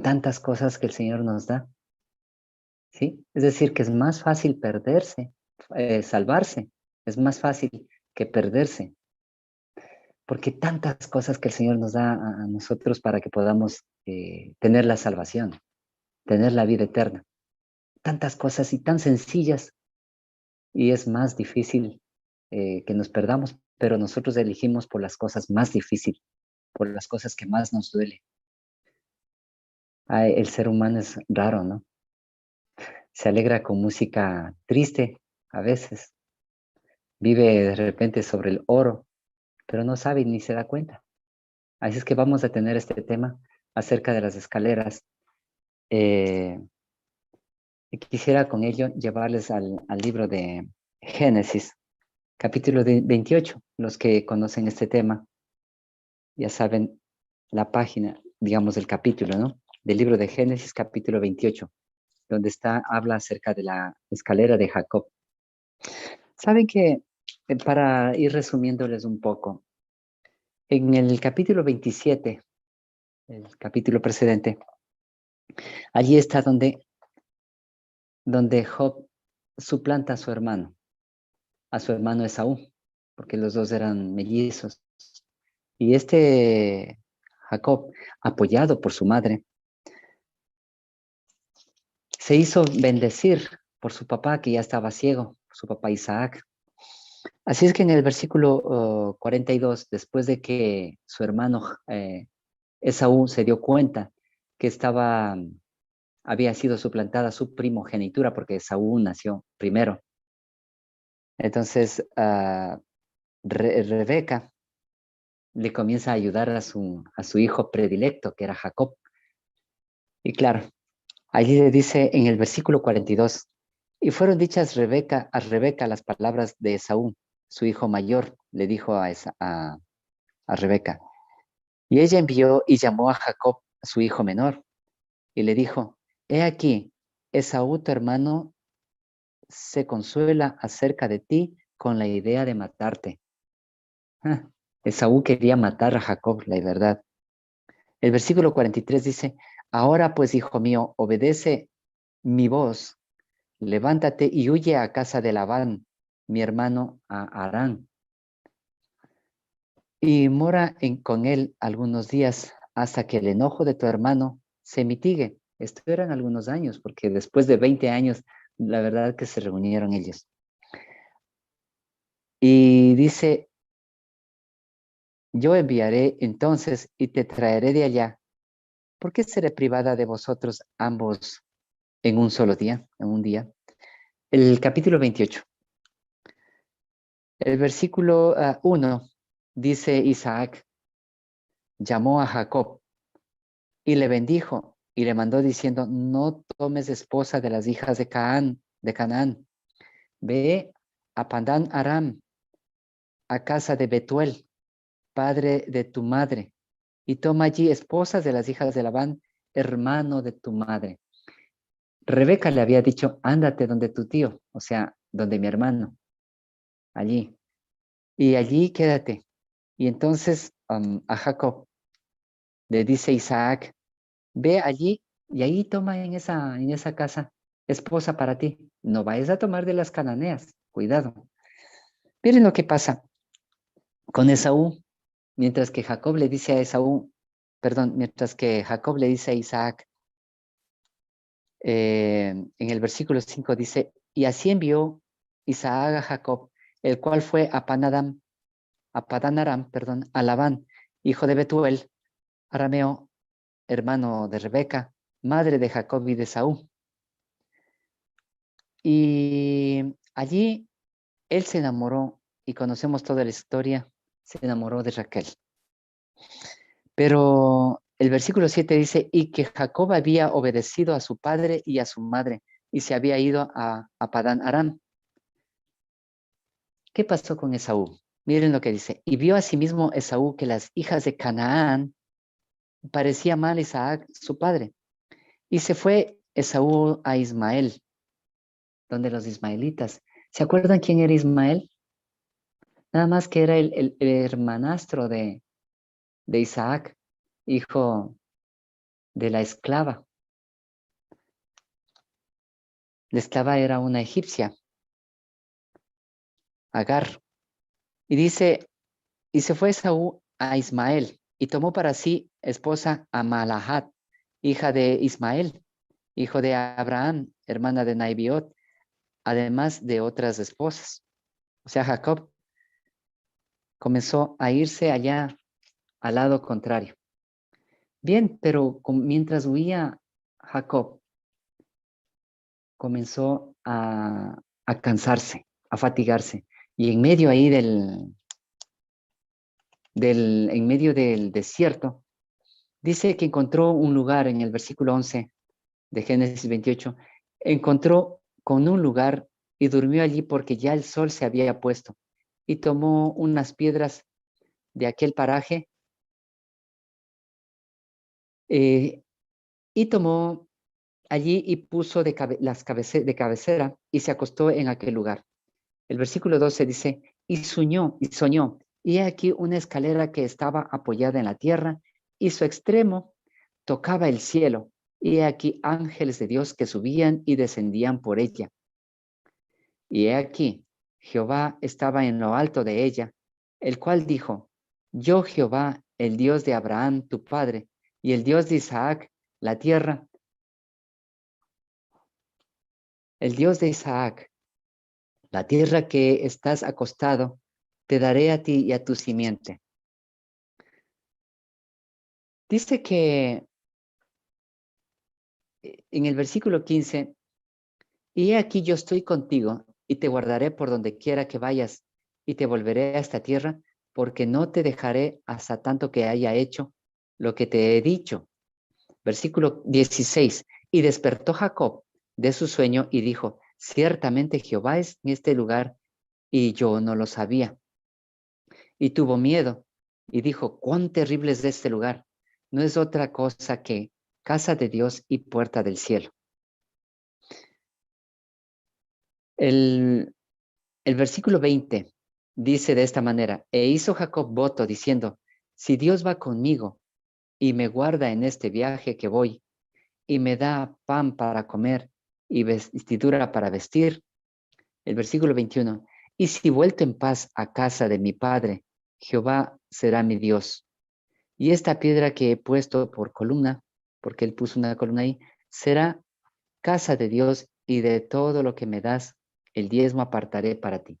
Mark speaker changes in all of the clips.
Speaker 1: tantas cosas que el Señor nos da, ¿sí? Es decir, que es más fácil perderse, salvarse, es más fácil que perderse, porque tantas cosas que el Señor nos da a nosotros para que podamos tener la salvación, tener la vida eterna. Tantas cosas y tan sencillas, y es más difícil que nos perdamos, pero nosotros elegimos por las cosas más difíciles, por las cosas que más nos duele. El ser humano es raro, ¿no? Se alegra con música triste a veces, vive de repente sobre el oro, pero no sabe ni se da cuenta. Así es que vamos a tener este tema acerca de las escaleras. Eh, y quisiera con ello llevarles al libro de Génesis, capítulo 28. Los que conocen este tema ya saben la página, digamos, del capítulo, ¿no? Del libro de Génesis, capítulo 28, donde habla acerca de la escalera de Jacob. Saben que, para ir resumiéndoles un poco, en el capítulo 27, el capítulo precedente, allí está donde Job suplanta a su hermano Esaú, porque los dos eran mellizos. Y este Jacob, apoyado por su madre, se hizo bendecir por su papá, que ya estaba ciego, su papá Isaac. Así es que en el versículo 42, después de que su hermano Esaú se dio cuenta que había sido suplantada su primogenitura, porque Esaú nació primero. Entonces, Rebeca le comienza a ayudar a su hijo predilecto, que era Jacob. Y claro, allí le dice en el versículo 42, y fueron dichas a Rebeca las palabras de Esaú, su hijo mayor, le dijo a Rebeca. Y ella envió y llamó a Jacob, su hijo menor, y le dijo, he aquí, Esaú tu hermano se consuela acerca de ti con la idea de matarte. Ah, Esaú quería matar a Jacob, la verdad. El versículo 43 dice, ahora pues, hijo mío, obedece mi voz, levántate y huye a casa de Labán, mi hermano, a Harán, y mora con él algunos días hasta que el enojo de tu hermano se mitigue. Esto eran algunos años, porque después de 20 años, la verdad que se reunieron ellos. Y dice, yo enviaré entonces y te traeré de allá. ¿Por qué seré privada de vosotros ambos en un solo día, en un día? El capítulo 28. El versículo 1 dice Isaac, llamó a Jacob y le bendijo y le mandó diciendo, no tomes esposa de las hijas de Canaán. Ve a Padán Aram, a casa de Betuel, padre de tu madre, y toma allí esposas de las hijas de Labán, hermano de tu madre. Rebeca le había dicho, ándate donde tu tío, o sea, donde mi hermano, allí. Y allí quédate. Y entonces a Jacob le dice Isaac, ve allí y ahí toma en esa casa esposa para ti. No vayas a tomar de las cananeas, cuidado. Miren lo que pasa con Esaú, mientras que Jacob le dice a Esaú, perdón, mientras que Jacob le dice a Isaac, en el versículo 5 dice, y así envió Isaac a Jacob, el cual fue a Padán Aram, perdón, a Labán, hijo de Betuel, arameo, hermano de Rebeca, madre de Jacob y de Esaú. Y allí él se enamoró, y conocemos toda la historia, se enamoró de Raquel. Pero el versículo 7 dice, y que Jacob había obedecido a su padre y a su madre, y se había ido a Padán Aram. ¿Qué pasó con Esaú? Miren lo que dice, y vio asimismo Esaú que las hijas de Canaán parecía mal a Isaac, su padre, y se fue Esaú a Ismael, donde los ismaelitas. ¿Se acuerdan quién era Ismael? Nada más que era el hermanastro de Isaac, hijo de la esclava. La esclava era una egipcia, Agar. Y dice, y se fue Esaú a Ismael y tomó para sí esposa a Malahat, hija de Ismael, hijo de Abraham, hermana de Naibiot, además de otras esposas. O sea, Jacob comenzó a irse allá al lado contrario. Bien, pero mientras huía Jacob, comenzó a cansarse, a fatigarse. Y en medio ahí en medio del desierto, dice que encontró un lugar en el versículo 11 de Génesis 28, encontró con un lugar y durmió allí porque ya el sol se había puesto y tomó unas piedras de aquel paraje y tomó allí y puso de cabecera y se acostó en aquel lugar. El versículo 12 dice, y soñó, y he aquí una escalera que estaba apoyada en la tierra y su extremo tocaba el cielo, y he aquí ángeles de Dios que subían y descendían por ella. Y he aquí, Jehová estaba en lo alto de ella, el cual dijo, yo Jehová, el Dios de Abraham, tu padre, y el Dios de Isaac, la tierra, el Dios de Isaac, la tierra que estás acostado, te daré a ti y a tu simiente. Dice que en el versículo 15, y he aquí yo estoy contigo y te guardaré por donde quiera que vayas y te volveré a esta tierra porque no te dejaré hasta tanto que haya hecho lo que te he dicho. Versículo 16, y despertó Jacob de su sueño y dijo, ciertamente Jehová es en este lugar y yo no lo sabía. Y tuvo miedo y dijo, cuán terrible es este lugar. No es otra cosa que casa de Dios y puerta del cielo. El versículo 20 dice de esta manera, e hizo Jacob voto diciendo, si Dios va conmigo y me guarda en este viaje que voy y me da pan para comer y vestidura para vestir. El versículo 21, y si vuelto en paz a casa de mi padre, Jehová será mi Dios. Y esta piedra que he puesto por columna, porque él puso una columna ahí, será casa de Dios y de todo lo que me das, el diezmo apartaré para ti.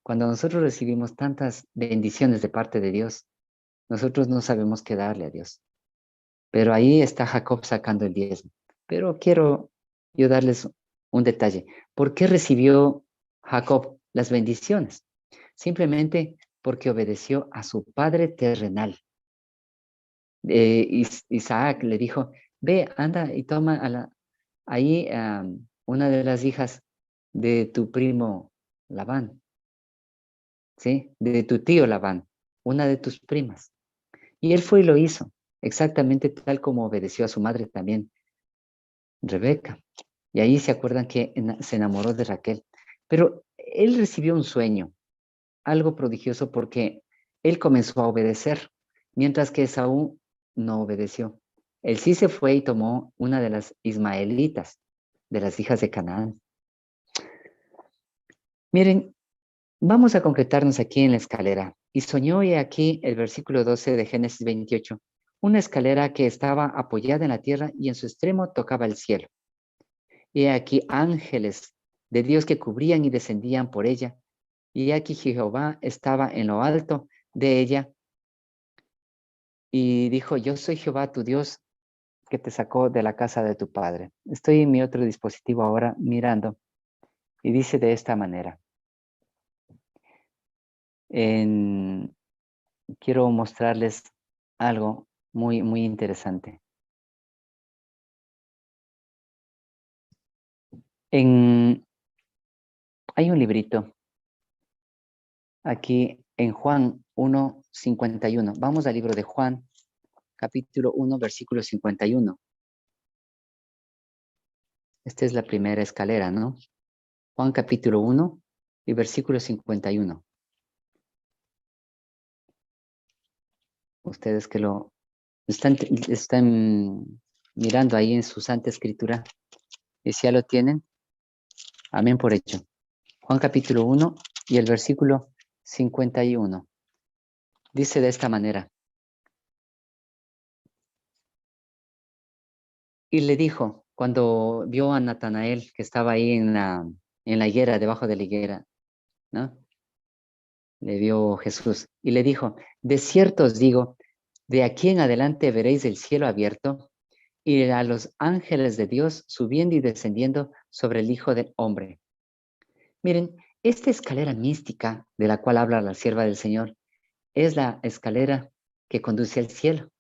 Speaker 1: Cuando nosotros recibimos tantas bendiciones de parte de Dios, nosotros no sabemos qué darle a Dios. Pero ahí está Jacob sacando el diezmo. Pero quiero yo darles un detalle. ¿Por qué recibió Jacob las bendiciones? Simplemente porque obedeció a su padre terrenal. Isaac le dijo, ve, anda y toma ahí una de las hijas de tu primo Labán, ¿sí? De tu tío Labán, una de tus primas. Y él fue y lo hizo, exactamente tal como obedeció a su madre también, Rebeca. Y ahí se acuerdan que se enamoró de Raquel. Pero él recibió un sueño, algo prodigioso, porque él comenzó a obedecer, mientras que Esaú no obedeció. Él sí se fue y tomó una de las ismaelitas, de las hijas de Canaán. Miren, vamos a concretarnos aquí en la escalera. Y soñó, y aquí el versículo 12 de Génesis 28, una escalera que estaba apoyada en la tierra y en su extremo tocaba el cielo. Y aquí ángeles de Dios que cubrían y descendían por ella. Y aquí Jehová estaba en lo alto de ella y dijo, yo soy Jehová tu Dios que te sacó de la casa de tu padre. Estoy en mi otro dispositivo ahora mirando y dice de esta manera. Quiero mostrarles algo muy, muy interesante. Hay un librito aquí en Juan 1:51. Vamos al libro de Juan, capítulo 1, versículo 51. Esta es la primera escalera, ¿no? Juan capítulo 1 y versículo 51. Ustedes que lo Están mirando ahí en su Santa Escritura. Y si ya lo tienen, amén por hecho. Juan capítulo 1 y el versículo 51. Dice de esta manera. Y le dijo, cuando vio a Natanael, que estaba ahí en la higuera, debajo de la higuera, ¿no? Le vio Jesús y le dijo, de cierto os digo, de aquí en adelante veréis el cielo abierto y a los ángeles de Dios subiendo y descendiendo sobre el Hijo del Hombre. Miren, esta escalera mística de la cual habla la sierva del Señor es la escalera que conduce al cielo.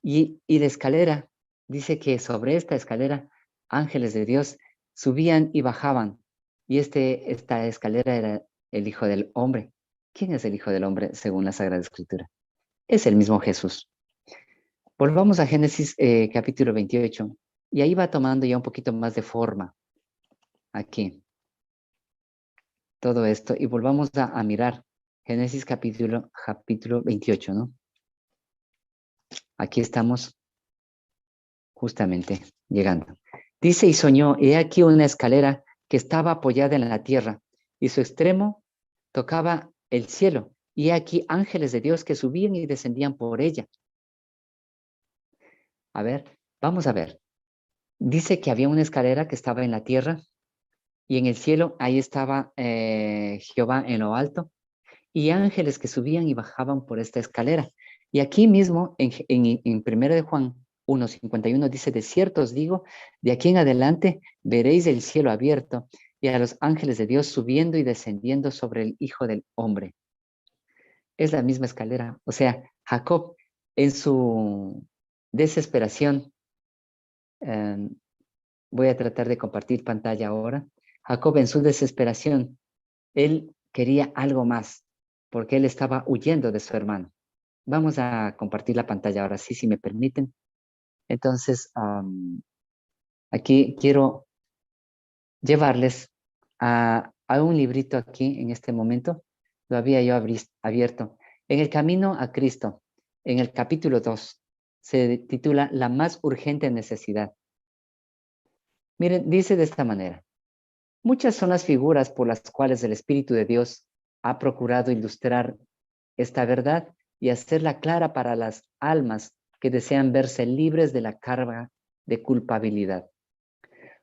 Speaker 1: Y la escalera, dice que sobre esta escalera ángeles de Dios subían y bajaban. Y esta escalera era el Hijo del Hombre. ¿Quién es el Hijo del Hombre según la Sagrada Escritura? Es el mismo Jesús. Volvamos a Génesis capítulo 28 y ahí va tomando ya un poquito más de forma aquí todo esto y volvamos a mirar Génesis capítulo 28, ¿no? Aquí estamos justamente llegando. Dice, y soñó, he aquí una escalera que estaba apoyada en la tierra, y su extremo tocaba el cielo, y he aquí ángeles de Dios que subían y descendían por ella. A ver, vamos a ver. Dice que había una escalera que estaba en la tierra, y en el cielo ahí estaba Jehová en lo alto, y ángeles que subían y bajaban por esta escalera. Y aquí mismo, en 1 de Juan 1:51, dice, de cierto os digo, de aquí en adelante veréis el cielo abierto y a los ángeles de Dios subiendo y descendiendo sobre el Hijo del Hombre. Es la misma escalera. O sea, Jacob, en su desesperación, eh, voy a tratar de compartir pantalla ahora. Jacob, en su desesperación, él quería algo más, porque él estaba huyendo de su hermano. Vamos a compartir la pantalla ahora sí, si me permiten. Entonces, aquí quiero llevarles a un librito aquí en este momento. Lo había yo abierto. En el camino a Cristo, en el capítulo 2, se titula La más urgente necesidad. Miren, dice de esta manera. Muchas son las figuras por las cuales el Espíritu de Dios ha procurado ilustrar esta verdad y hacerla clara para las almas que desean verse libres de la carga de culpabilidad.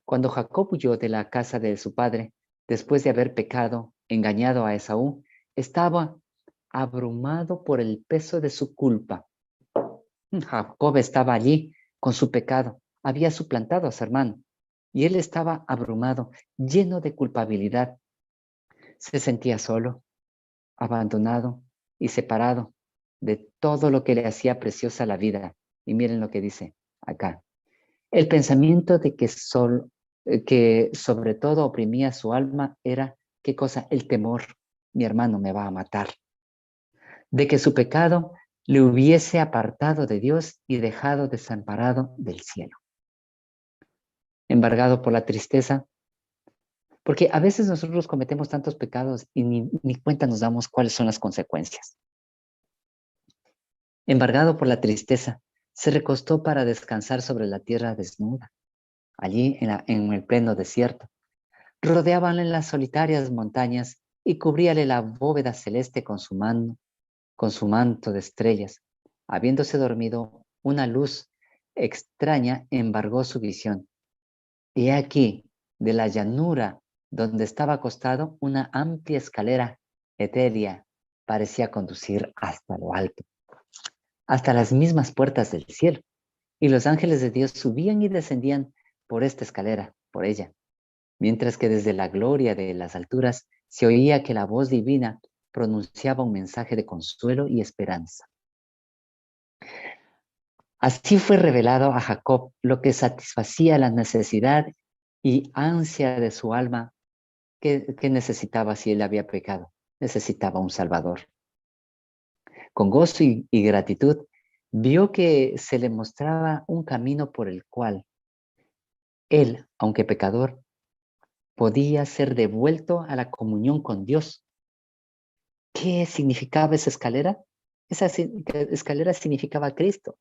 Speaker 1: Cuando Jacob huyó de la casa de su padre, después de haber pecado, engañado a Esaú, estaba abrumado por el peso de su culpa. Jacob estaba allí con su pecado, había suplantado a su hermano, y él estaba abrumado, lleno de culpabilidad. Se sentía solo, abandonado y separado de todo lo que le hacía preciosa la vida. Y miren lo que dice acá. El pensamiento de que sobre todo oprimía su alma era, ¿qué cosa? El temor. Mi hermano me va a matar. De que su pecado le hubiese apartado de Dios y dejado desamparado del cielo. Embargado por la tristeza, porque a veces nosotros cometemos tantos pecados y ni cuenta nos damos cuáles son las consecuencias. Embargado por la tristeza, se recostó para descansar sobre la tierra desnuda, allí en el pleno desierto. Rodeábanle las solitarias montañas y cubríale la bóveda celeste con su manto de estrellas. Habiéndose dormido, una luz extraña embargó su visión. Y aquí, de la llanura donde estaba acostado, una amplia escalera etérea parecía conducir hasta lo alto, hasta las mismas puertas del cielo. Y los ángeles de Dios subían y descendían por esta escalera, por ella, mientras que desde la gloria de las alturas se oía que la voz divina pronunciaba un mensaje de consuelo y esperanza. Así fue revelado a Jacob lo que satisfacía la necesidad y ansia de su alma que necesitaba si él había pecado. Necesitaba un Salvador. Con gozo y gratitud, vio que se le mostraba un camino por el cual él, aunque pecador, podía ser devuelto a la comunión con Dios. ¿Qué significaba esa escalera? Esa escalera significaba Cristo.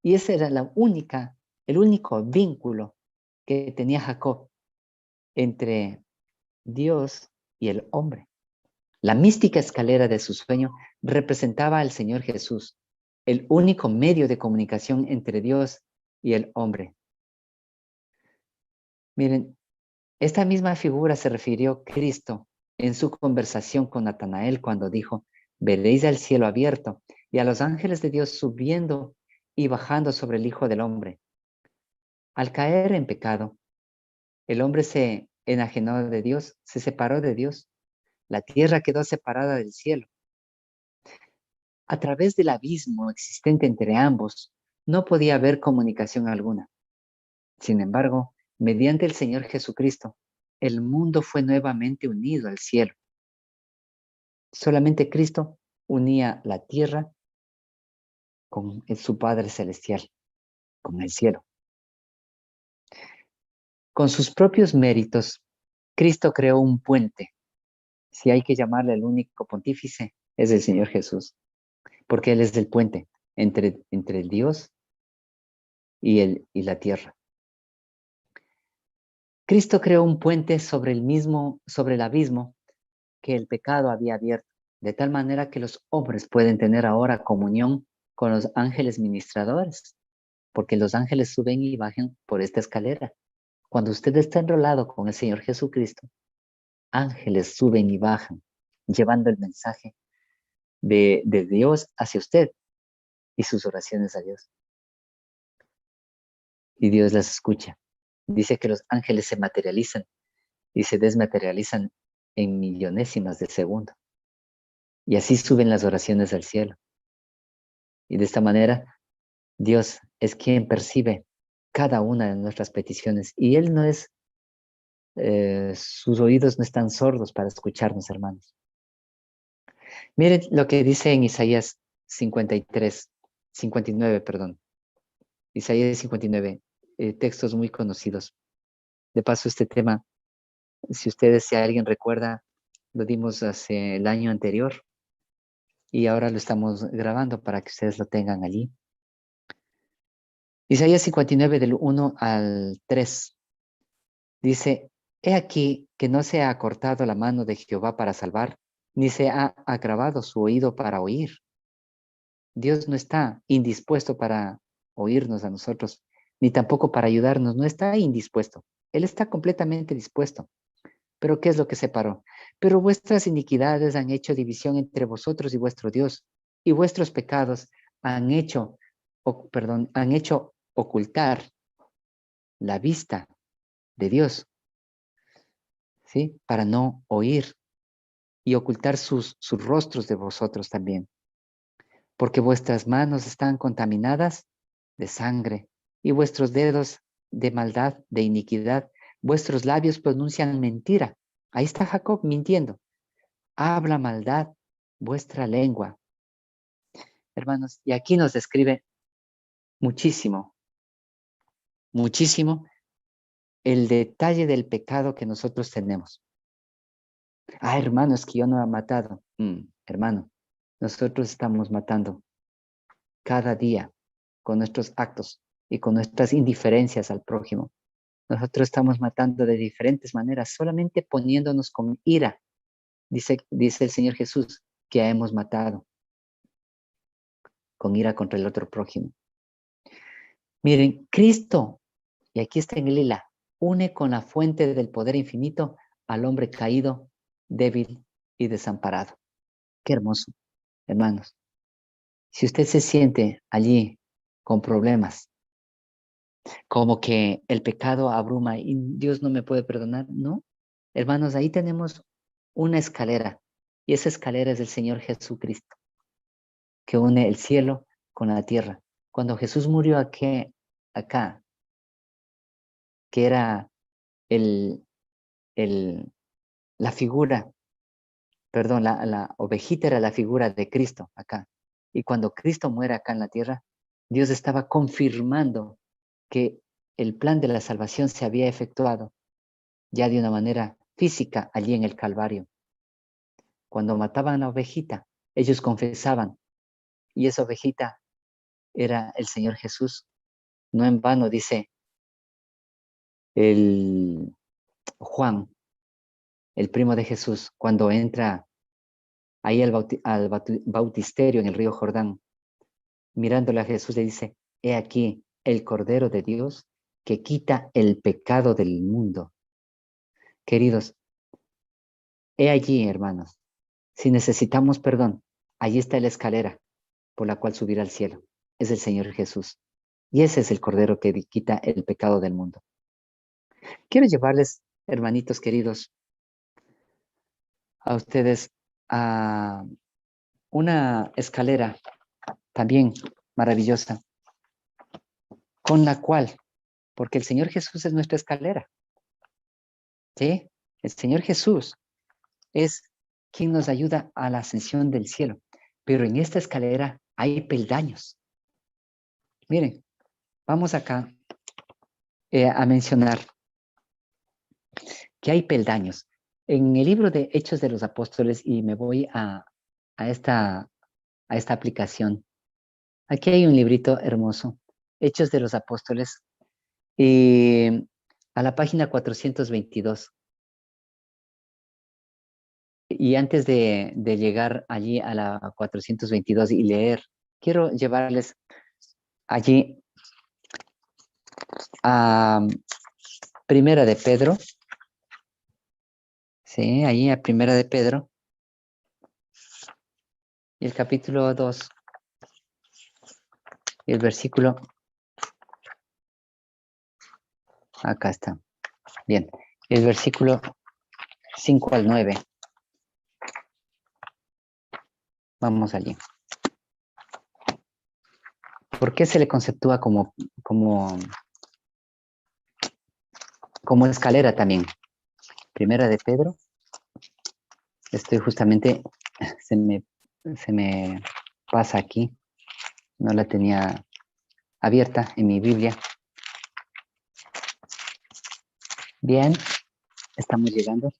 Speaker 1: Y ese era el único vínculo que tenía Jacob entre Dios y el hombre. La mística escalera de su sueño representaba al Señor Jesús, el único medio de comunicación entre Dios y el hombre. Miren, esta misma figura se refirió Cristo en su conversación con Natanael cuando dijo, veréis al cielo abierto y a los ángeles de Dios subiendo y bajando sobre el Hijo del Hombre. Al caer en pecado, el hombre se enajenó de Dios, se separó de Dios. La tierra quedó separada del cielo. A través del abismo existente entre ambos, no podía haber comunicación alguna. Sin embargo, mediante el Señor Jesucristo, el mundo fue nuevamente unido al cielo. Solamente Cristo unía la tierra con su Padre Celestial, con el cielo. Con sus propios méritos, Cristo creó un puente. Si hay que llamarle el único pontífice, es el Señor Jesús, porque Él es el puente entre el Dios y la tierra. Cristo creó un puente sobre el abismo que el pecado había abierto, de tal manera que los hombres pueden tener ahora comunión con los ángeles ministradores, porque los ángeles suben y bajan por esta escalera. Cuando usted está enrolado con el Señor Jesucristo, ángeles suben y bajan, llevando el mensaje de Dios hacia usted y sus oraciones a Dios. Y Dios las escucha. Dice que los ángeles se materializan y se desmaterializan en millonésimas de segundo. Y así suben las oraciones al cielo. Y de esta manera, Dios es quien percibe cada una de nuestras peticiones. Y Él no es, sus oídos no están sordos para escucharnos, hermanos. Miren lo que dice en Isaías 59, perdón. Isaías 59, textos muy conocidos. De paso, este tema, si alguien recuerda, lo dimos hace el año anterior y ahora lo estamos grabando para que ustedes lo tengan allí. Isaías 59 del 1 al 3 dice, he aquí que no se ha acortado la mano de Jehová para salvar, ni se ha agravado su oído para oír. Dios no está indispuesto para oírnos a nosotros, ni tampoco para ayudarnos, no está indispuesto. Él está completamente dispuesto. ¿Pero qué es lo que separó? Pero vuestras iniquidades han hecho división entre vosotros y vuestro Dios, y vuestros pecados han hecho ocultar la vista de Dios, ¿sí? Para no oír y ocultar sus rostros de vosotros también. Porque vuestras manos están contaminadas de sangre y vuestros dedos de maldad, de iniquidad. Vuestros labios pronuncian mentira. Ahí está Jacob mintiendo. Habla maldad vuestra lengua. Hermanos, y aquí nos describe muchísimo, muchísimo el detalle del pecado que nosotros tenemos. Ah, hermano, es que yo no he matado. Hermano, nosotros estamos matando cada día con nuestros actos y con nuestras indiferencias al prójimo. Nosotros estamos matando de diferentes maneras, solamente poniéndonos con ira. Dice el Señor Jesús que hemos matado con ira contra el otro prójimo. Miren, Cristo, y aquí está en lila, une con la fuente del poder infinito al hombre caído, débil y desamparado. Qué hermoso, hermanos. Si usted se siente allí con problemas, como que el pecado abruma y Dios no me puede perdonar, no. Hermanos, ahí tenemos una escalera y esa escalera es el Señor Jesucristo, que une el cielo con la tierra. Cuando Jesús murió acá, que era la figura, perdón, la ovejita era la figura de Cristo acá. Y cuando Cristo muere acá en la tierra, Dios estaba confirmando que el plan de la salvación se había efectuado ya de una manera física allí en el Calvario. Cuando mataban a la ovejita, ellos confesaban Y esa ovejita era el Señor Jesús. No en vano dice el Juan, el primo de Jesús, cuando entra ahí al bautisterio en el río Jordán, mirándole a Jesús le dice, he aquí el Cordero de Dios que quita el pecado del mundo. Queridos, he allí, hermanos, si necesitamos perdón, allí está la escalera por la cual subir al cielo. Es el Señor Jesús. Y ese es el Cordero que quita el pecado del mundo. Quiero llevarles, hermanitos queridos, a ustedes a una escalera también maravillosa, con la cual, porque el Señor Jesús es nuestra escalera, ¿sí? El Señor Jesús es quien nos ayuda a la ascensión del cielo. Pero en esta escalera hay peldaños. Miren, vamos acá a mencionar que hay peldaños. En el libro de Hechos de los Apóstoles, y me voy a esta aplicación. Aquí hay un librito hermoso, Hechos de los Apóstoles, y a la página 422. Y antes de llegar allí a la 422 y leer, quiero llevarles allí a Primera de Pedro. Sí, ahí a Primera de Pedro. Y el capítulo 2. Y el versículo. Acá está. Bien. El versículo 5 al 9. Vamos allí. ¿Por qué se le conceptúa como escalera también? Primera de Pedro. Estoy justamente, se me pasa aquí. No la tenía abierta en mi Biblia. Bien, estamos llegando.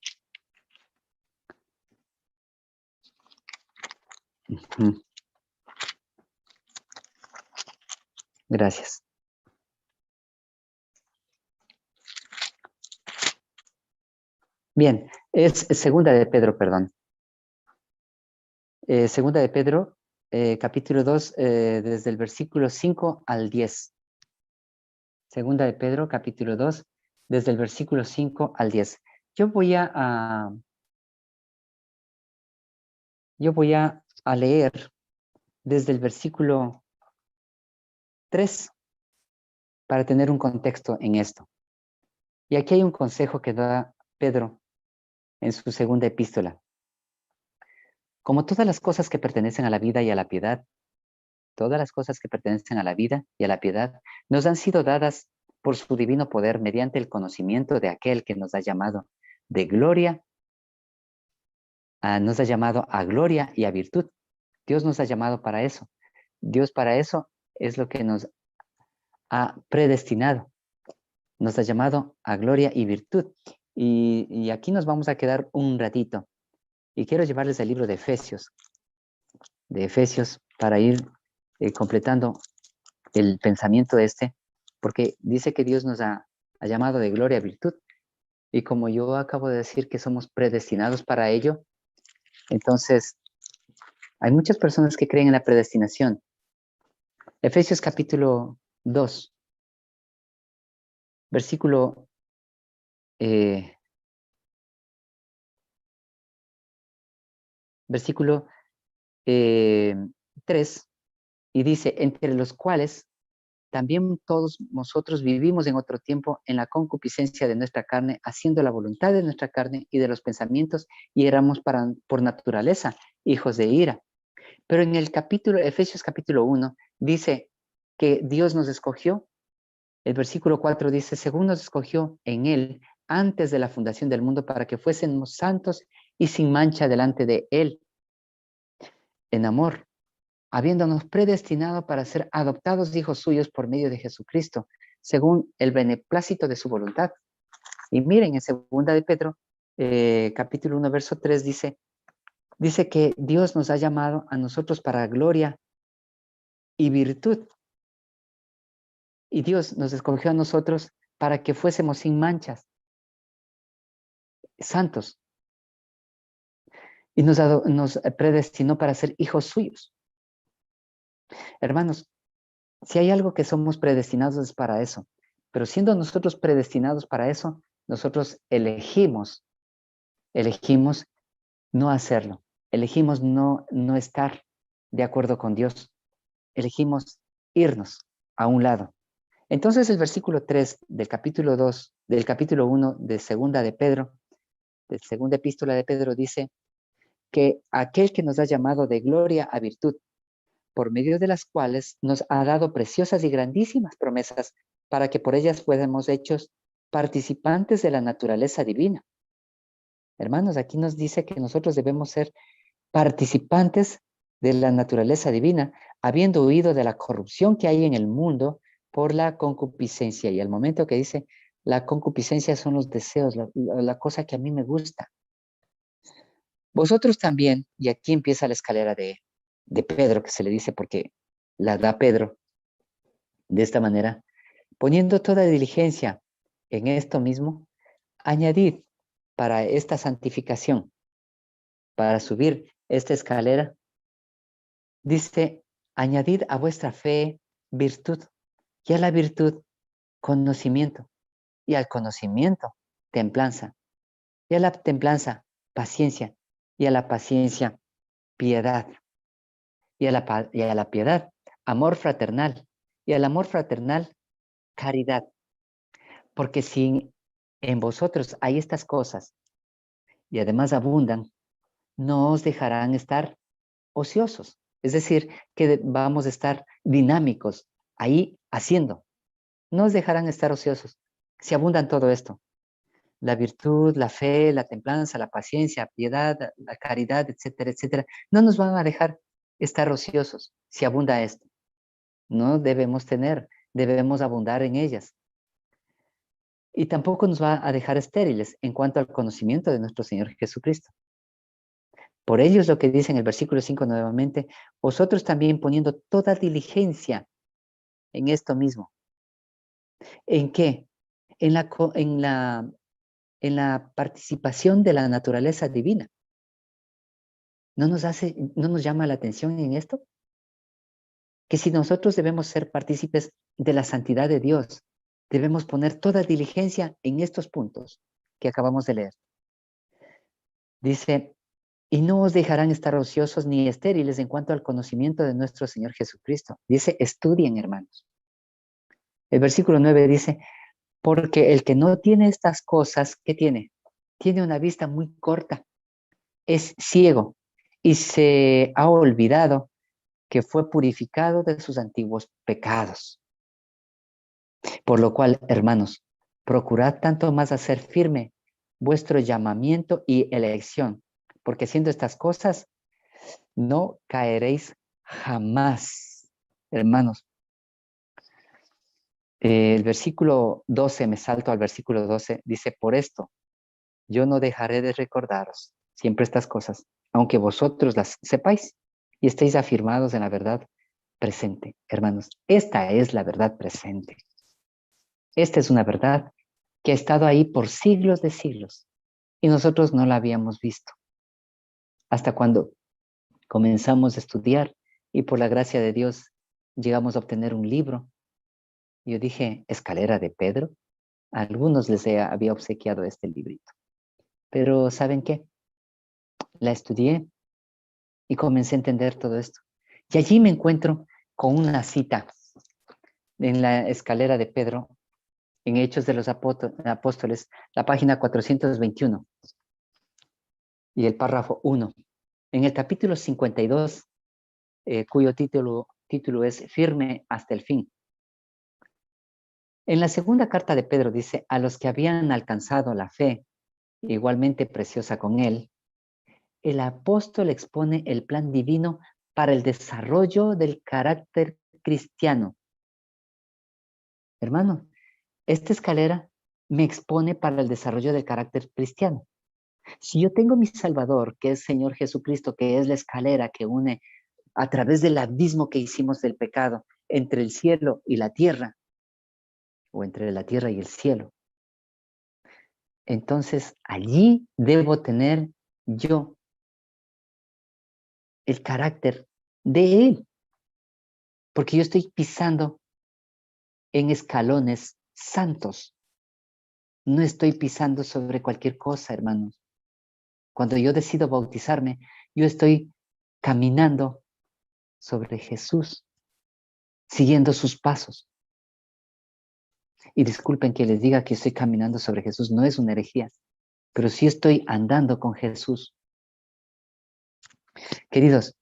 Speaker 1: Gracias. Bien, es segunda de Pedro, perdón. Segunda de Pedro, capítulo 2, desde el versículo 5 al 10. Segunda de Pedro, capítulo 2, desde el versículo 5 al 10. Yo voy a leer desde el versículo 3 para tener un contexto en esto. Y aquí hay un consejo que da Pedro en su segunda epístola. Como todas las cosas que pertenecen a la vida y a la piedad, todas las cosas que pertenecen a la vida y a la piedad nos han sido dadas por su divino poder mediante el conocimiento de aquel que nos ha llamado de gloria, nos ha llamado a gloria y a virtud. Dios nos ha llamado para eso. Dios para eso es lo que nos ha predestinado. Nos ha llamado a gloria y virtud. Y aquí nos vamos a quedar un ratito. Y quiero llevarles el libro de Efesios para ir completando el pensamiento porque dice que Dios nos ha llamado de gloria a virtud, y como yo acabo de decir que somos predestinados para ello, entonces hay muchas personas que creen en la predestinación. Efesios capítulo 2, versículo 3, y dice, entre los cuales también todos nosotros vivimos en otro tiempo en la concupiscencia de nuestra carne, haciendo la voluntad de nuestra carne y de los pensamientos, y éramos por naturaleza hijos de ira. Pero en el Efesios capítulo 1, dice que Dios nos escogió. El versículo 4 dice, según nos escogió en Él antes de la fundación del mundo para que fuésemos santos y sin mancha delante de Él, en amor, habiéndonos predestinado para ser adoptados hijos suyos por medio de Jesucristo, según el beneplácito de su voluntad. Y miren, en segunda de Pedro, capítulo 1, verso 3, dice que Dios nos ha llamado a nosotros para gloria y virtud. Y Dios nos escogió a nosotros para que fuésemos sin manchas, santos. Y nos predestinó para ser hijos suyos. Hermanos, si hay algo que somos predestinados es para eso. Pero siendo nosotros predestinados para eso, nosotros elegimos no hacerlo. Elegimos no estar de acuerdo con Dios. Elegimos irnos a un lado. Entonces el versículo 3 del capítulo 2, del capítulo 1 de segunda de Pedro, de segunda epístola de Pedro, dice que aquel que nos ha llamado de gloria a virtud, por medio de las cuales nos ha dado preciosas y grandísimas promesas para que por ellas fuéramos hechos participantes de la naturaleza divina. Hermanos, aquí nos dice que nosotros debemos ser participantes de la naturaleza divina, habiendo huido de la corrupción que hay en el mundo por la concupiscencia. Y al momento que dice, la concupiscencia son los deseos, la cosa que a mí me gusta. Vosotros también, y aquí empieza la escalera de Pedro, que se le dice porque la da Pedro, de esta manera, poniendo toda diligencia en esto mismo, añadid para esta santificación, para subir esta escalera, dice, añadid a vuestra fe virtud, y a la virtud conocimiento, y al conocimiento templanza, y a la templanza paciencia, y a la paciencia piedad, y a la piedad amor fraternal, y al amor fraternal caridad. Porque si en vosotros hay estas cosas, y además abundan, no os dejarán estar ociosos. Es decir, que vamos a estar dinámicos ahí haciendo. No os dejarán estar ociosos. Si abundan todo esto, la virtud, la fe, la templanza, la paciencia, piedad, la caridad, etcétera, etcétera, no nos van a dejar estar ociosos si abunda esto. No debemos debemos abundar en ellas. Y tampoco nos va a dejar estériles en cuanto al conocimiento de nuestro Señor Jesucristo. Por ello es lo que dice en el versículo 5 nuevamente, vosotros también poniendo toda diligencia en esto mismo. ¿En qué? En la participación de la naturaleza divina. ¿No nos llama la atención en esto? Que si nosotros debemos ser partícipes de la santidad de Dios, debemos poner toda diligencia en estos puntos que acabamos de leer. Dice, y no os dejarán estar ociosos ni estériles en cuanto al conocimiento de nuestro Señor Jesucristo. Dice, estudien, hermanos. El versículo 9 dice, porque el que no tiene estas cosas, ¿qué tiene? Tiene una vista muy corta, es ciego y se ha olvidado que fue purificado de sus antiguos pecados. Por lo cual, hermanos, procurad tanto más hacer firme vuestro llamamiento y elección, porque haciendo estas cosas no caeréis jamás. Hermanos, el versículo 12, me salto al versículo 12, dice, por esto yo no dejaré de recordaros siempre estas cosas, aunque vosotros las sepáis y estéis afirmados en la verdad presente. Hermanos, esta es la verdad presente. Esta es una verdad que ha estado ahí por siglos de siglos y nosotros no la habíamos visto. Hasta cuando comenzamos a estudiar y por la gracia de Dios llegamos a obtener un libro. Yo dije, escalera de Pedro. A algunos les había obsequiado este librito. Pero ¿saben qué? La estudié y comencé a entender todo esto. Y allí me encuentro con una cita en la escalera de Pedro, en Hechos de los Apóstoles, la página 421 y el párrafo 1. En el capítulo 52, cuyo título es Firme hasta el fin. En la segunda carta de Pedro dice, a los que habían alcanzado la fe, igualmente preciosa con él, el apóstol expone el plan divino para el desarrollo del carácter cristiano. Hermano, esta escalera me expone para el desarrollo del carácter cristiano. Si yo tengo mi Salvador, que es Señor Jesucristo, que es la escalera que une a través del abismo que hicimos del pecado entre el cielo y la tierra, o entre la tierra y el cielo. Entonces, allí debo tener yo el carácter de Él, porque yo estoy pisando en escalones santos. No estoy pisando sobre cualquier cosa, hermanos. Cuando yo decido bautizarme, yo estoy caminando sobre Jesús, siguiendo sus pasos. Y disculpen que les diga que estoy caminando sobre Jesús, no es una herejía, pero sí estoy andando con Jesús. Queridos,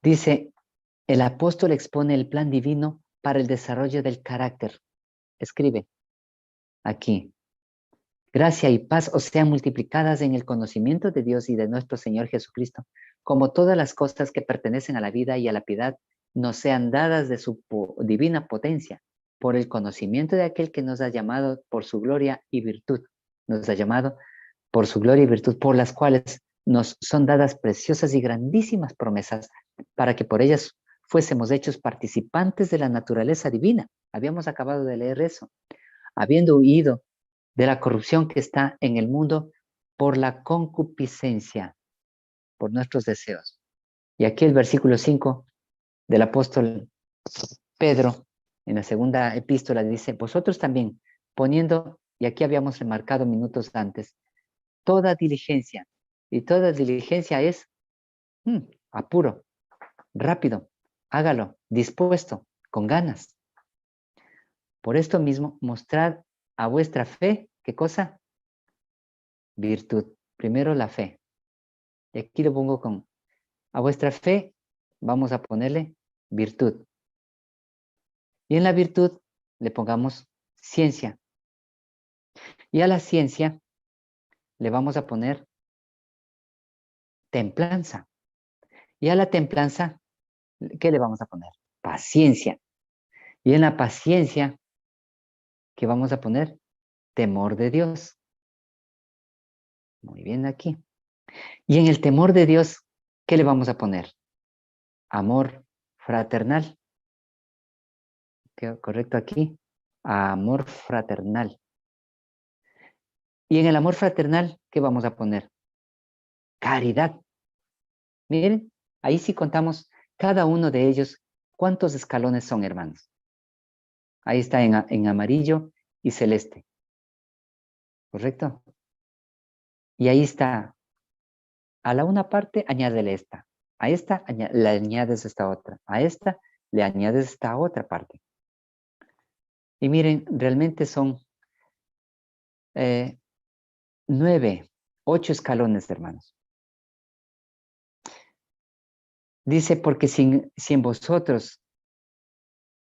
Speaker 1: dice, el apóstol expone el plan divino para el desarrollo del carácter. Escribe aquí. Gracia y paz os sean multiplicadas en el conocimiento de Dios y de nuestro Señor Jesucristo, como todas las cosas que pertenecen a la vida y a la piedad nos sean dadas de su divina potencia, por el conocimiento de aquel que nos ha llamado por su gloria y virtud. Nos ha llamado por su gloria y virtud, por las cuales nos son dadas preciosas y grandísimas promesas, para que por ellas fuésemos hechos participantes de la naturaleza divina. Habíamos acabado de leer eso. Habiendo huido de la corrupción que está en el mundo por la concupiscencia, por nuestros deseos. Y aquí el versículo 5 del apóstol Pedro, en la segunda epístola, dice, vosotros también, poniendo, y aquí habíamos remarcado minutos antes, toda diligencia, y toda diligencia es apuro, rápido, hágalo, dispuesto, con ganas. Por esto mismo, mostrad a vuestra fe, ¿qué cosa? Virtud. Primero la fe. Y aquí lo pongo con, a vuestra fe vamos a ponerle virtud. Y en la virtud le pongamos ciencia. Y a la ciencia le vamos a poner templanza. Y a la templanza, ¿qué le vamos a poner? Paciencia. Y en la paciencia, ¿qué vamos a poner? Temor de Dios. Muy bien aquí. Y en el temor de Dios, ¿qué le vamos a poner? Amor fraternal. ¿Qué correcto aquí? Amor fraternal. Y en el amor fraternal, ¿qué vamos a poner? Caridad. Miren, ahí sí contamos cada uno de ellos cuántos escalones son, hermanos. Ahí está en amarillo y celeste. ¿Correcto? Y ahí está. A la una parte, añádele esta. A esta le añades esta otra. A esta le añades esta otra parte. Y miren, realmente son 9, 8 escalones, hermanos. Dice, porque si en vosotros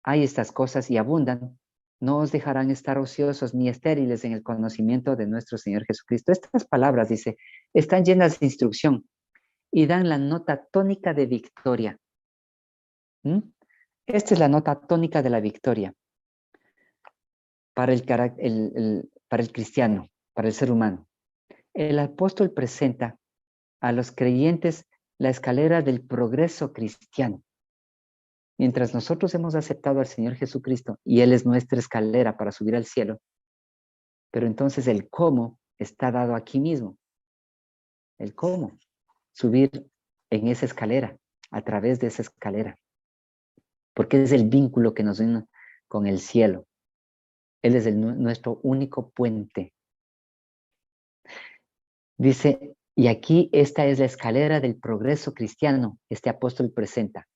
Speaker 1: hay estas cosas y abundan, no os dejarán estar ociosos ni estériles en el conocimiento de nuestro Señor Jesucristo. Estas palabras, dice, están llenas de instrucción y dan la nota tónica de victoria. Esta es la nota tónica de la victoria para para el cristiano, para el ser humano. El apóstol presenta a los creyentes la escalera del progreso cristiano. Mientras nosotros hemos aceptado al Señor Jesucristo y Él es nuestra escalera para subir al cielo, pero entonces el cómo está dado aquí mismo. El cómo subir en esa escalera, a través de esa escalera. Porque es el vínculo que nos une con el cielo. Él es nuestro único puente. Dice, y aquí esta es la escalera del progreso cristiano, este apóstol presenta,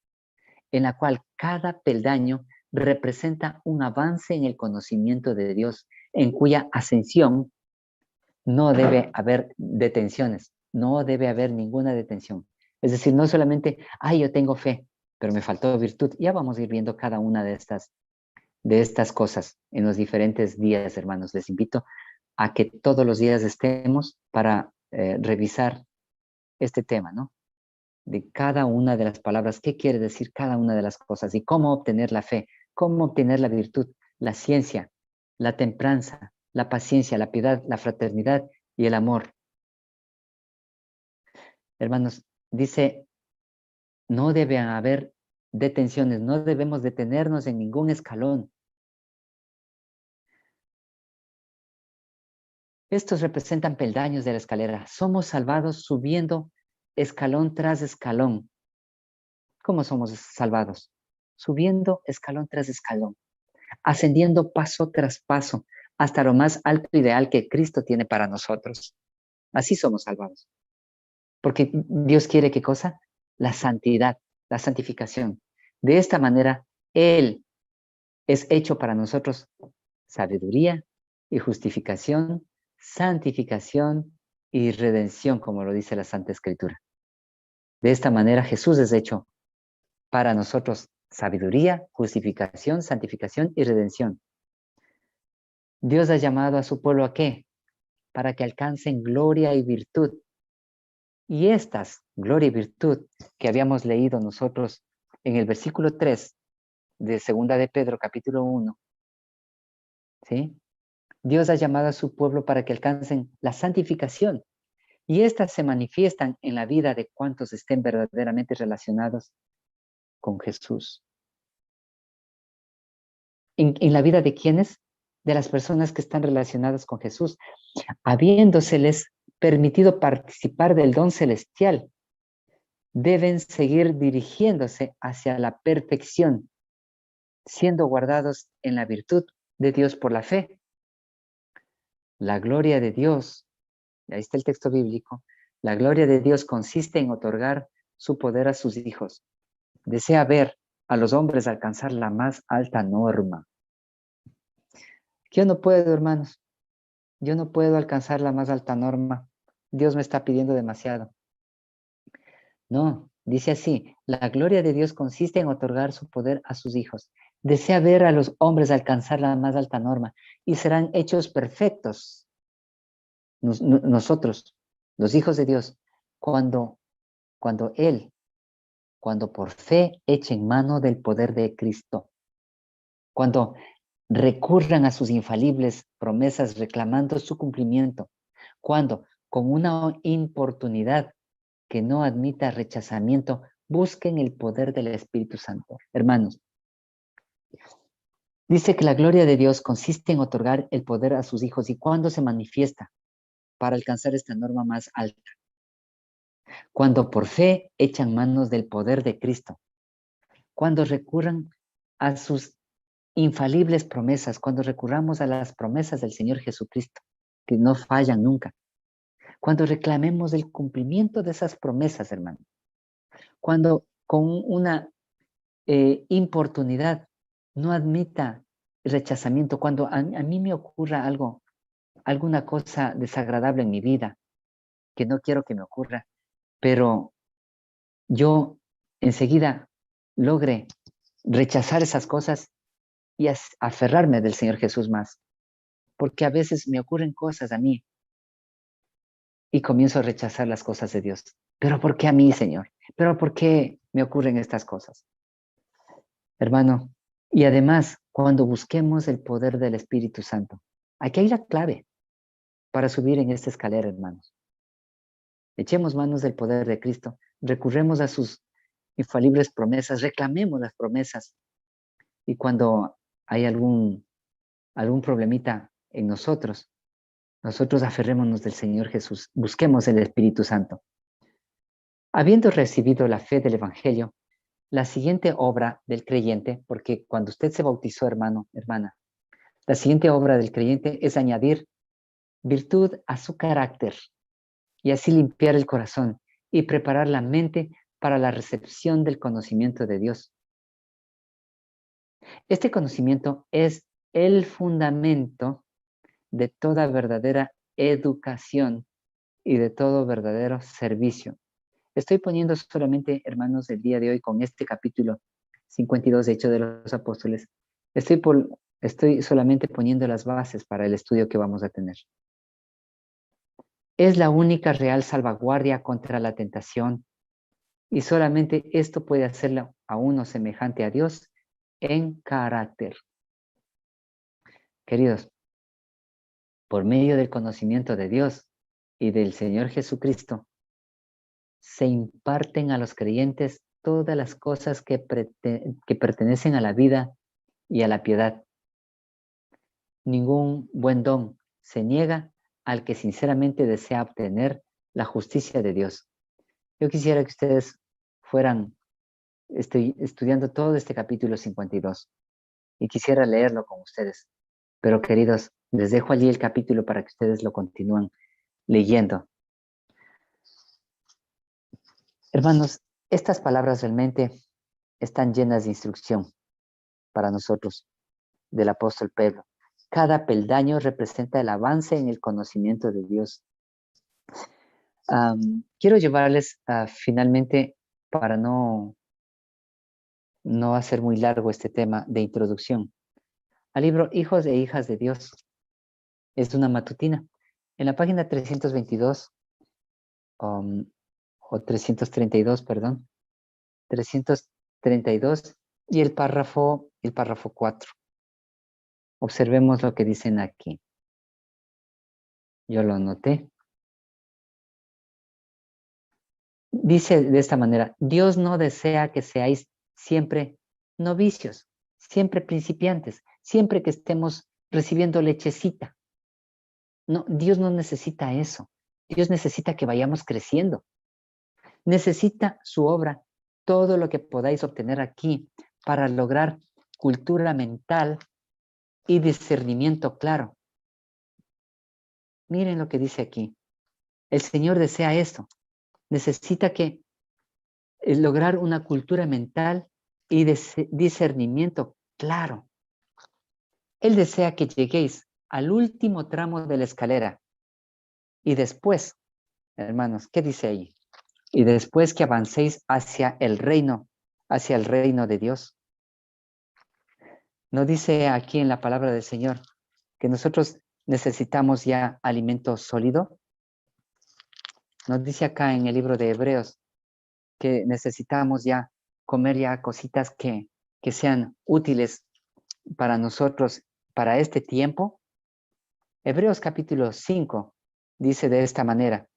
Speaker 1: en la cual cada peldaño representa un avance en el conocimiento de Dios, en cuya ascensión no debe haber detenciones, no debe haber ninguna detención. Es decir, no solamente, yo tengo fe, pero me faltó virtud. Ya vamos a ir viendo cada una de estas cosas en los diferentes días, hermanos. Les invito a que todos los días estemos para revisar este tema, ¿no? De cada una de las palabras, qué quiere decir cada una de las cosas y cómo obtener la fe, cómo obtener la virtud, la ciencia, la templanza, la paciencia, la piedad, la fraternidad y el amor. Hermanos, dice No debe haber detenciones, no debemos detenernos en ningún escalón. Estos representan peldaños de la escalera. Somos salvados subiendo escalón tras escalón. ¿Cómo somos salvados? Subiendo escalón tras escalón, ascendiendo paso tras paso hasta lo más alto ideal que Cristo tiene para nosotros. Así somos salvados. Porque Dios quiere, ¿qué cosa? La santidad, la santificación. De esta manera, Él es hecho para nosotros sabiduría y justificación, santificación y redención, como lo dice la Santa Escritura. De esta manera, Jesús es hecho para nosotros sabiduría, justificación, santificación y redención. Dios ha llamado a su pueblo ¿a qué? Para que alcancen gloria y virtud. Y estas, gloria y virtud, que habíamos leído nosotros en el versículo 3 de 2 de Pedro, capítulo 1, ¿sí? Dios ha llamado a su pueblo para que alcancen la santificación. Y estas se manifiestan en la vida de cuantos estén verdaderamente relacionados con Jesús. ¿En la vida de quiénes? De las personas que están relacionadas con Jesús, habiéndoseles permitido participar del don celestial, deben seguir dirigiéndose hacia la perfección, siendo guardados en la virtud de Dios por la fe. La gloria de Dios, ahí está el texto bíblico, la gloria de Dios consiste en otorgar su poder a sus hijos. Desea ver a los hombres alcanzar la más alta norma. Yo no puedo, hermanos, yo no puedo alcanzar la más alta norma. Dios me está pidiendo demasiado. No, dice así, la gloria de Dios consiste en otorgar su poder a sus hijos. Desea ver a los hombres alcanzar la más alta norma y serán hechos perfectos. Nosotros, los hijos de Dios, cuando por fe echen mano del poder de Cristo, cuando recurran a sus infalibles promesas reclamando su cumplimiento, cuando con una importunidad que no admita rechazamiento, busquen el poder del Espíritu Santo. Hermanos, dice que la gloria de Dios consiste en otorgar el poder a sus hijos. ¿Y cuándo se manifiesta? Para alcanzar esta norma más alta. Cuando por fe echan manos del poder de Cristo. Cuando recurran a sus infalibles promesas, cuando recurramos a las promesas del Señor Jesucristo, que no fallan nunca. Cuando reclamemos el cumplimiento de esas promesas, hermano. Cuando con una importunidad no admita rechazamiento, cuando a mí me ocurra algo, alguna cosa desagradable en mi vida, que no quiero que me ocurra, pero yo enseguida logre rechazar esas cosas y aferrarme del Señor Jesús más. Porque a veces me ocurren cosas a mí y comienzo a rechazar las cosas de Dios. ¿Pero por qué a mí, Señor? ¿Pero por qué me ocurren estas cosas? Hermano, y además, cuando busquemos el poder del Espíritu Santo, aquí hay la clave para subir en esta escalera, hermanos. Echemos manos del poder de Cristo, recurremos a sus infalibles promesas, reclamemos las promesas. Y cuando hay algún problemita en nosotros aferrémonos del Señor Jesús, busquemos el Espíritu Santo. Habiendo recibido la fe del Evangelio, la siguiente obra del creyente, porque cuando usted se bautizó, hermano, hermana, la siguiente obra del creyente es añadir virtud a su carácter y así limpiar el corazón y preparar la mente para la recepción del conocimiento de Dios. Este conocimiento es el fundamento de toda verdadera educación y de todo verdadero servicio. Estoy poniendo solamente, hermanos, el día de hoy con este capítulo 52 de Hechos de los Apóstoles, estoy solamente poniendo las bases para el estudio que vamos a tener. Es la única real salvaguardia contra la tentación y solamente esto puede hacerlo a uno semejante a Dios en carácter. Queridos, por medio del conocimiento de Dios y del Señor Jesucristo, se imparten a los creyentes todas las cosas que pertenecen a la vida y a la piedad. Ningún buen don se niega al que sinceramente desea obtener la justicia de Dios. Yo quisiera que ustedes fueran estudiando todo este capítulo 52 y quisiera leerlo con ustedes. Pero queridos, les dejo allí el capítulo para que ustedes lo continúen leyendo. Hermanos, estas palabras realmente están llenas de instrucción para nosotros, del apóstol Pedro. Cada peldaño representa el avance en el conocimiento de Dios. Quiero llevarles finalmente, para no hacer muy largo este tema de introducción, al libro Hijos e Hijas de Dios. Es una matutina. En la página 322, o 332, perdón, 332 y el párrafo 4. Observemos lo que dicen aquí. Yo lo anoté. Dice de esta manera: Dios no desea que seáis siempre novicios, siempre principiantes, siempre que estemos recibiendo lechecita. No, Dios no necesita eso. Dios necesita que vayamos creciendo. Necesita su obra, todo lo que podáis obtener aquí para lograr cultura mental y discernimiento claro. Miren lo que dice aquí. El Señor desea esto. Necesita que lograr una cultura mental y discernimiento claro. Él desea que lleguéis al último tramo de la escalera. Y después, hermanos, ¿qué dice ahí? Y después que avancéis hacia el reino de Dios. ¿No dice aquí en la palabra del Señor que nosotros necesitamos ya alimento sólido? Nos dice acá en el libro de Hebreos que necesitamos ya comer ya cositas que sean útiles para nosotros, para este tiempo. Hebreos capítulo 5 dice de esta manera.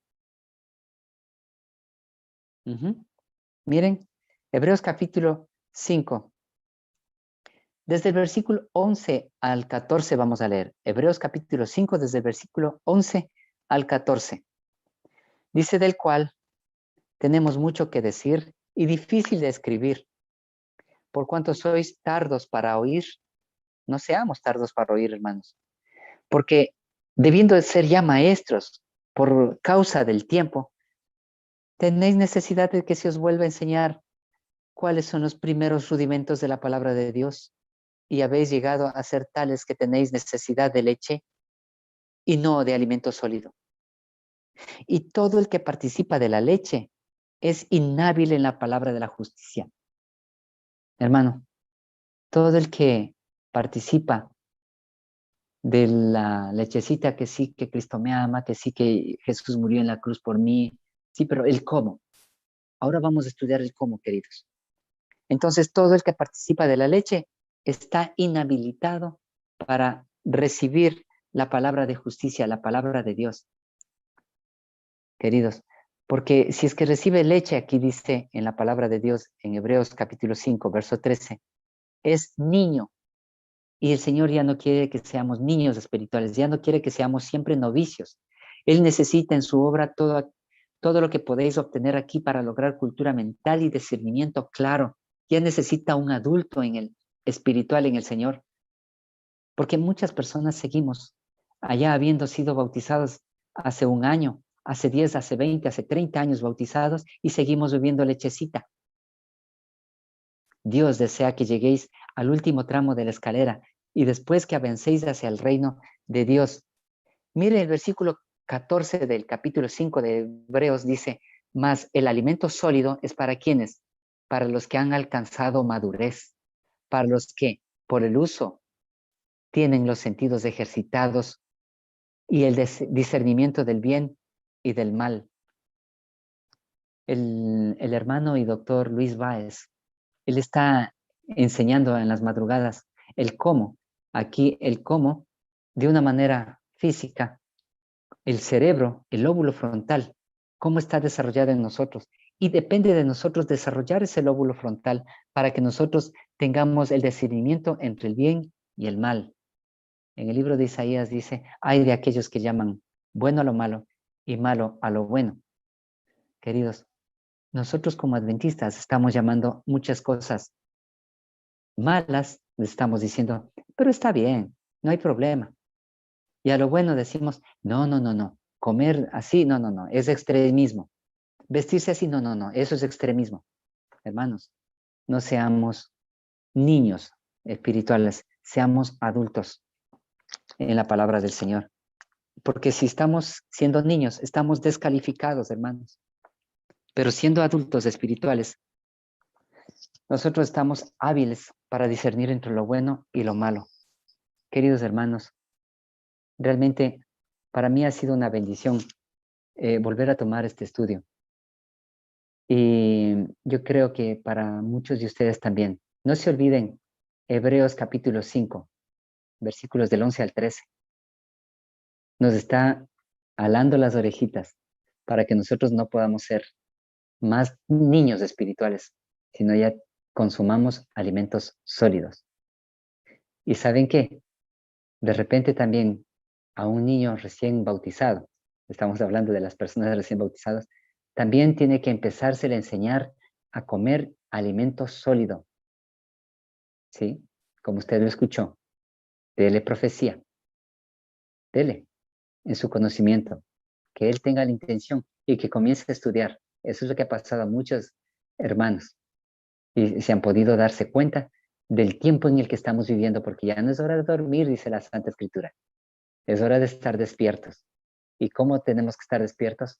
Speaker 1: Miren, Hebreos capítulo 5. Desde el versículo 11 al 14 vamos a leer. Hebreos capítulo 5, desde el versículo 11 al 14. Dice: del cual tenemos mucho que decir y difícil de escribir. Por cuanto sois tardos para oír, no seamos tardos para oír, hermanos. Porque debiendo de ser ya maestros por causa del tiempo, tenéis necesidad de que se os vuelva a enseñar cuáles son los primeros rudimentos de la palabra de Dios, y habéis llegado a ser tales que tenéis necesidad de leche y no de alimento sólido. Y todo el que participa de la leche es inhábil en la palabra de la justicia. Hermano, todo el que participa de la lechecita, que sí, que Cristo me ama, que sí, que Jesús murió en la cruz por mí, sí, pero el cómo. Ahora vamos a estudiar el cómo, queridos. Entonces, todo el que participa de la leche está inhabilitado para recibir la palabra de justicia, la palabra de Dios. Queridos, porque si es que recibe leche, aquí dice en la palabra de Dios, en Hebreos capítulo 5, verso 13, es niño. Y el Señor ya no quiere que seamos niños espirituales, ya no quiere que seamos siempre novicios. Él necesita en su obra todo lo que podéis obtener aquí para lograr cultura mental y discernimiento claro. Ya necesita un adulto en el espiritual, en el Señor. Porque muchas personas seguimos allá habiendo sido bautizados hace un año, hace 10, hace 20, hace 30 años bautizados y seguimos bebiendo lechecita. Dios desea que lleguéis al último tramo de la escalera y después que avancéis hacia el reino de Dios. Mire el versículo 14 del capítulo 5 de Hebreos, dice: mas el alimento sólido es para quienes, para los que han alcanzado madurez, para los que por el uso tienen los sentidos ejercitados y el discernimiento del bien y del mal. El hermano y doctor Luis Báez, él está enseñando en las madrugadas el cómo, aquí el cómo, de una manera física, el cerebro, el lóbulo frontal, cómo está desarrollado en nosotros Y depende de nosotros desarrollar ese lóbulo frontal para que nosotros tengamos el discernimiento entre el bien y el mal. En el libro de Isaías dice, hay de aquellos que llaman bueno a lo malo y malo a lo bueno. Queridos, nosotros como adventistas estamos llamando muchas cosas malas, le estamos diciendo, pero está bien, no hay problema. Y a lo bueno decimos, no, no, no, no, comer así, no, no, no, es extremismo. Vestirse así, no, no, no, eso es extremismo. Hermanos, no seamos niños espirituales, seamos adultos en la palabra del Señor. Porque si estamos siendo niños, estamos descalificados, hermanos. Pero siendo adultos espirituales, nosotros estamos hábiles para discernir entre lo bueno y lo malo. Queridos hermanos, realmente para mí ha sido una bendición volver a tomar este estudio. Y yo creo que para muchos de ustedes también. No se olviden, Hebreos capítulo 5, versículos del 11 al 13. Nos está alando las orejitas para que nosotros no podamos ser más niños espirituales, sino ya consumamos alimentos sólidos. ¿Y saben qué? De repente también a un niño recién bautizado, estamos hablando de las personas recién bautizadas, también tiene que empezarse a enseñar a comer alimento sólido. ¿Sí? Como usted lo escuchó, dele profecía, dele en su conocimiento, que él tenga la intención y que comience a estudiar. Eso es lo que ha pasado a muchos hermanos y se han podido darse cuenta del tiempo en el que estamos viviendo, porque ya no es hora de dormir, dice la Santa Escritura. Es hora de estar despiertos. ¿Y cómo tenemos que estar despiertos?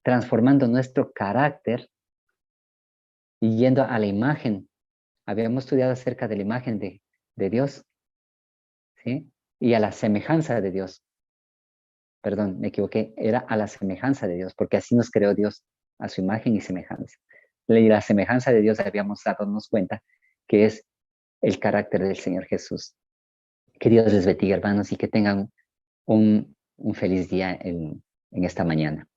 Speaker 1: Transformando nuestro carácter y yendo a la imagen. Habíamos estudiado acerca de la imagen de Dios, ¿sí? Y a la semejanza de Dios. Perdón, me equivoqué. Era a la semejanza de Dios, porque así nos creó Dios, a su imagen y semejanza. Y la semejanza de Dios habíamos dado cuenta que es el carácter del Señor Jesús. Que Dios les bendiga, hermanos, y que tengan un feliz día en esta mañana.